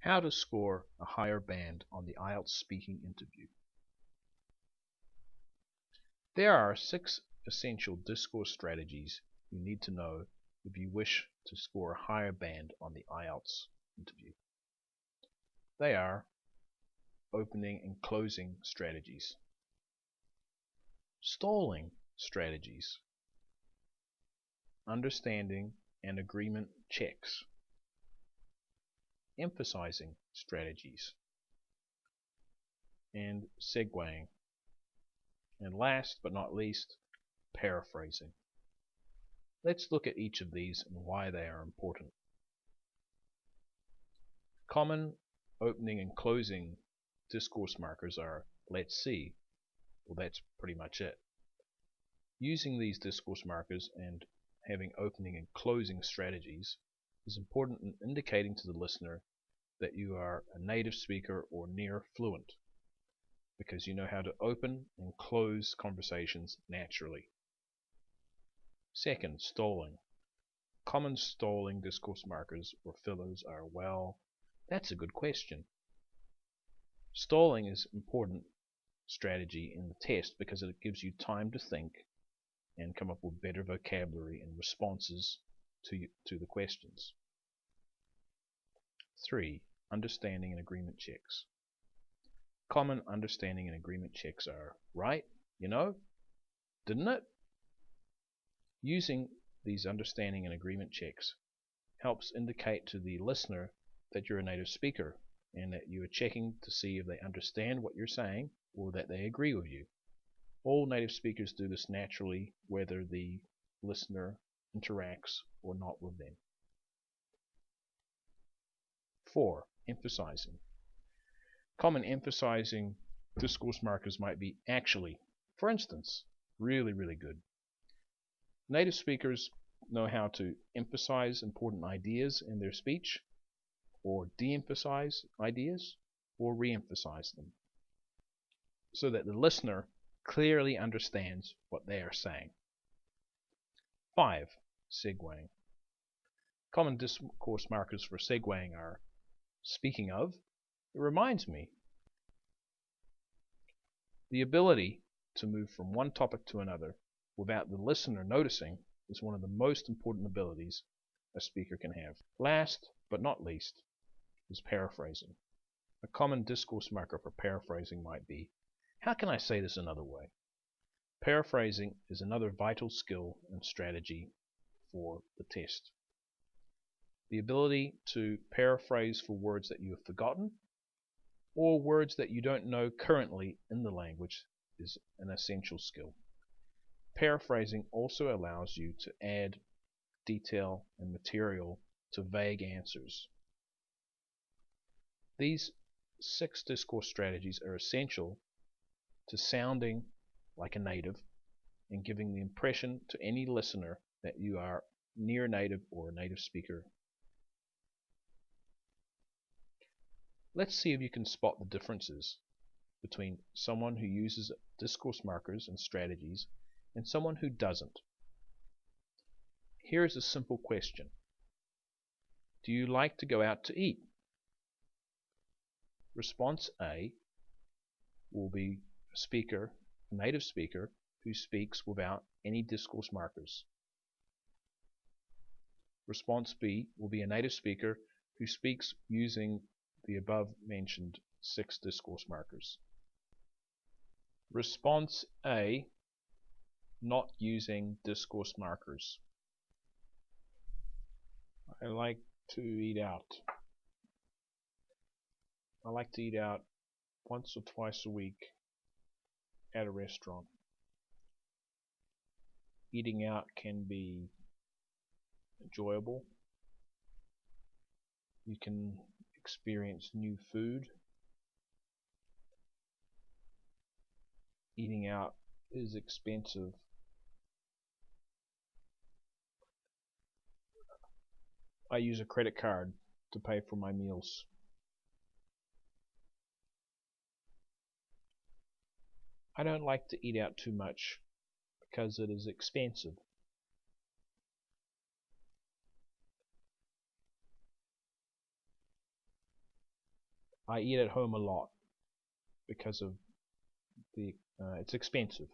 How to score a higher band on the IELTS speaking interview. There are 6 essential discourse strategies you need to know if you wish to score a higher band on the IELTS interview. They are opening and closing strategies, stalling strategies, understanding and agreement checks, emphasizing strategies, and segueing. And last but not least, paraphrasing. Let's look at each of these and why they are important. Common opening and closing discourse markers are let's see. Well, that's pretty much it. Using these discourse markers and having opening and closing strategies is important in indicating to the listener that you are a native speaker or near fluent, because you know how to open and close conversations naturally. Second, stalling. Common stalling discourse markers or fillers are, well, that's a good question. Stalling is important strategy in the test because it gives you time to think and come up with better vocabulary and responses to the questions. 3. Understanding and agreement checks. Common understanding and agreement checks are, right, you know, didn't it? Using these understanding and agreement checks helps indicate to the listener that you're a native speaker and that you are checking to see if they understand what you're saying or that they agree with you. All native speakers do this naturally, whether the listener interacts or not with them. 4. Emphasizing. Common emphasizing discourse markers might be actually, for instance, really, really good. Native speakers know how to emphasize important ideas in their speech, or de-emphasize ideas, or re-emphasize them, so that the listener clearly understands what they are saying. 5. Segueing. Common discourse markers for segueing are, speaking of, it reminds me. The ability to move from one topic to another without the listener noticing is one of the most important abilities a speaker can have. Last but not least is paraphrasing. A common discourse marker for paraphrasing might be, how can I say this another way? Paraphrasing is another vital skill and strategy for the test. The ability to paraphrase for words that you have forgotten or words that you don't know currently in the language is an essential skill. Paraphrasing also allows you to add detail and material to vague answers. These 6 discourse strategies are essential to sounding like a native and giving the impression to any listener that you are near native or a native speaker. Let's see if you can spot the differences between someone who uses discourse markers and strategies and someone who doesn't. Here is a simple question. Do you like to go out to eat? Response A will be a native speaker who speaks without any discourse markers. Response B will be a native speaker who speaks using the above mentioned 6 discourse markers. Response A, not using discourse markers. I like to eat out. I like to eat out once or twice a week at a restaurant. Eating out can be enjoyable. You can experience new food. Eating out is expensive. I use a credit card to pay for my meals. I don't like to eat out too much because it is expensive. I eat at home a lot because of it's expensive.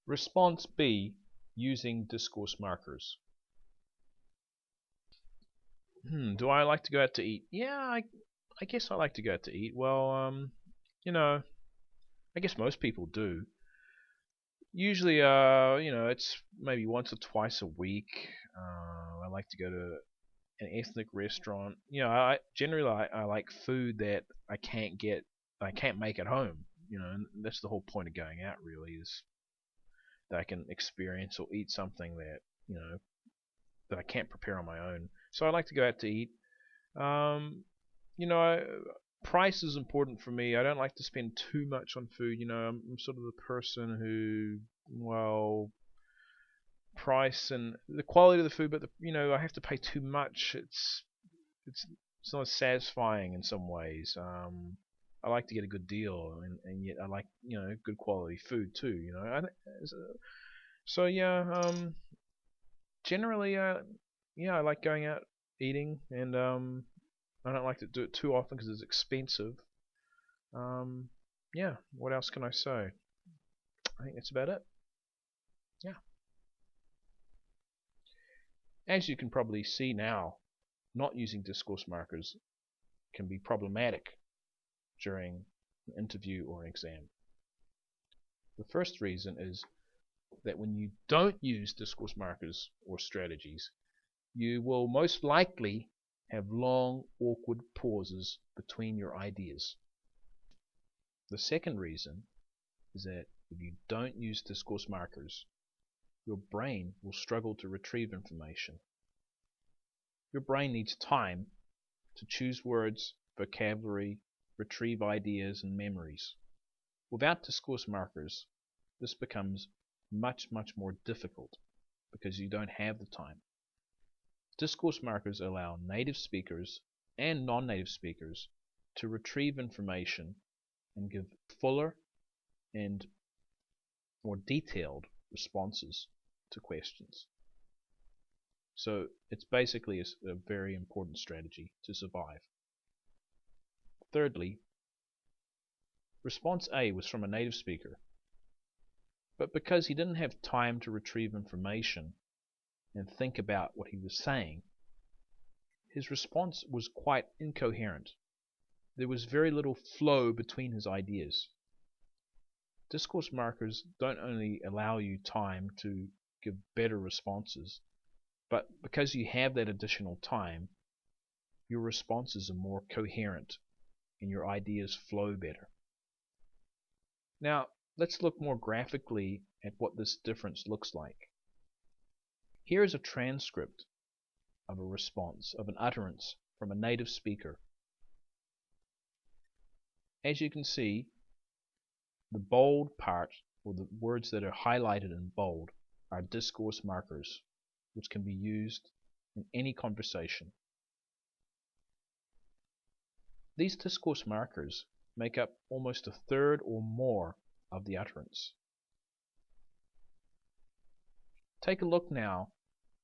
Response B, using discourse markers. Do I like to go out to eat? Yeah, I guess I like to go out to eat. Well, I guess most people do. Usually, it's maybe once or twice a week. I like to go to an ethnic restaurant. I like food that I can't make at home. And that's the whole point of going out, really, is that I can experience or eat something that that I can't prepare on my own. So I like to go out to eat. Um, you know, I, Price is important for me. I don't like to spend too much on food. I'm sort of the person who, well, price and the quality of the food, but I have to pay too much. It's it's not satisfying in some ways. I like to get a good deal, and yet I like good quality food too. So yeah, generally, yeah, I like going out eating, and I don't like to do it too often because it's expensive. Yeah, what else can I say? I think that's about it. Yeah. As you can probably see now, not using discourse markers can be problematic during an interview or an exam. The first reason is that when you don't use discourse markers or strategies, you will most likely have long, awkward pauses between your ideas. The second reason is that if you don't use discourse markers, your brain will struggle to retrieve information. Your brain needs time to choose words, vocabulary, retrieve ideas and memories. Without discourse markers, this becomes much more difficult because you don't have the time. Discourse markers allow native speakers and non-native speakers to retrieve information and give fuller and more detailed responses to questions. So it's basically a very important strategy to survive. Thirdly, response A was from a native speaker, but because he didn't have time to retrieve information and think about what he was saying, his response was quite incoherent. There was very little flow between his ideas. Discourse markers don't only allow you time to give better responses, but because you have that additional time, your responses are more coherent and your ideas flow better. Now, let's look more graphically at what this difference looks like. Here is a transcript of a response, of an utterance from a native speaker. As you can see, the bold part, or the words that are highlighted in bold, are discourse markers, which can be used in any conversation. These discourse markers make up almost a third or more of the utterance. Take a look now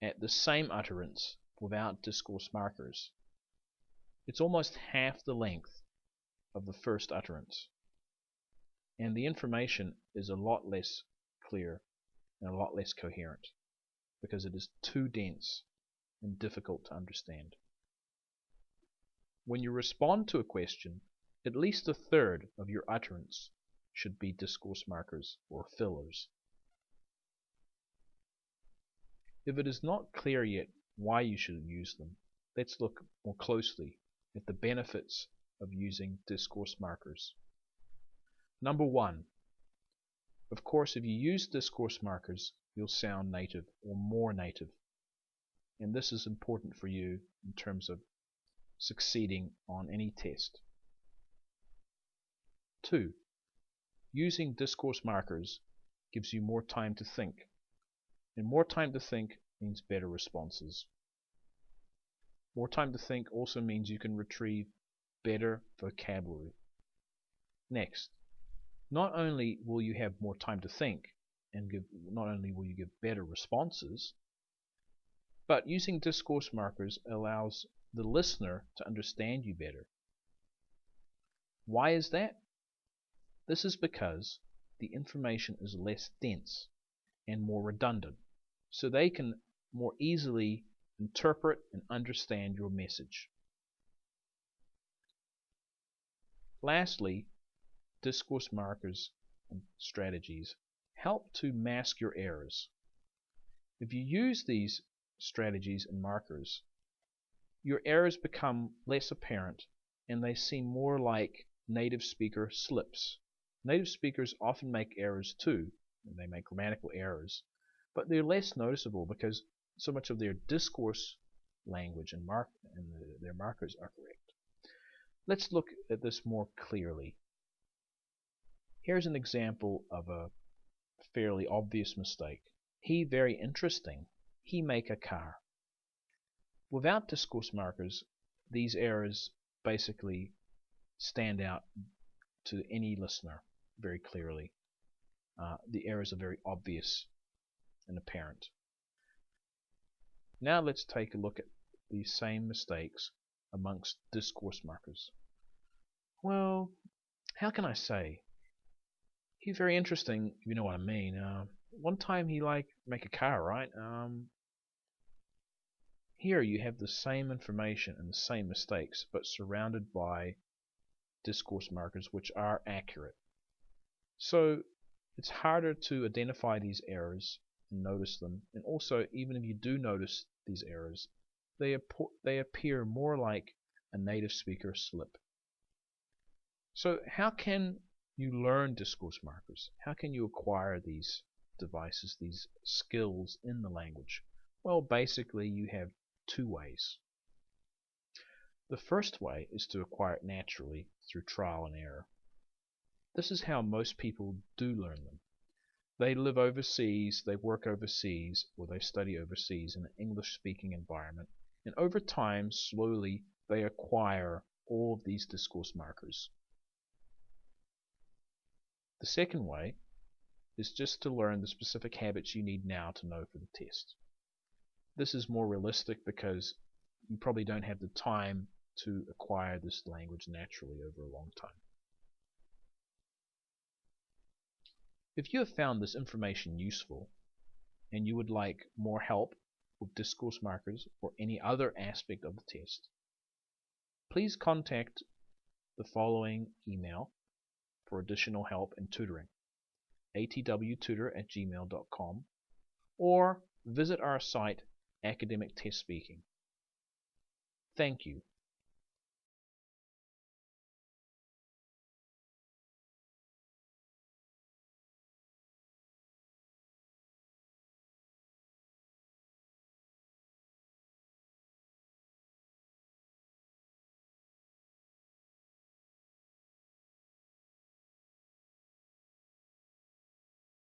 at the same utterance without discourse markers. It's almost half the length of the first utterance, and the information is a lot less clear and a lot less coherent because it is too dense and difficult to understand. When you respond to a question, at least a third of your utterance should be discourse markers or fillers. If it is not clear yet why you should use them, let's look more closely at the benefits of using discourse markers. Number one, of course, if you use discourse markers, you'll sound native or more native. And this is important for you in terms of succeeding on any test. 2. Using discourse markers gives you more time to think. And more time to think means better responses. More time to think also means you can retrieve better vocabulary. Next, not only will you have more time to think, and not only will you give better responses, but using discourse markers allows the listener to understand you better. Why is that? This is because the information is less dense and more redundant, so they can more easily interpret and understand your message. Lastly, discourse markers and strategies help to mask your errors. If you use these strategies and markers, your errors become less apparent and they seem more like native speaker slips. Native speakers often make errors too, and they make grammatical errors, but they're less noticeable because so much of their discourse language and their markers are correct. Let's look at this more clearly. Here's an example of a fairly obvious mistake. He very interesting. He make a car. Without discourse markers, these errors basically stand out to any listener very clearly. The errors are very obvious and apparent. Now let's take a look at these same mistakes amongst discourse markers. Well, how can I say? He's very interesting, if you know what I mean. One time he make a car, right? Here you have the same information and the same mistakes, but surrounded by discourse markers which are accurate. So it's harder to identify these errors and notice them, and also even if you do notice these errors, they appear more like a native speaker slip. So how can you learn discourse markers? How can you acquire these devices, these skills in the language? Well, basically you have two ways. The first way is to acquire it naturally through trial and error. This is how most people do learn them. They live overseas, they work overseas, or they study overseas in an English-speaking environment, and over time, slowly, they acquire all of these discourse markers. The second way is just to learn the specific habits you need now to know for the test. This is more realistic because you probably don't have the time to acquire this language naturally over a long time. If you have found this information useful and you would like more help with discourse markers or any other aspect of the test, please contact the following email for additional help and tutoring: atwtutor@gmail.com, or visit our site Academic Test Speaking. Thank you.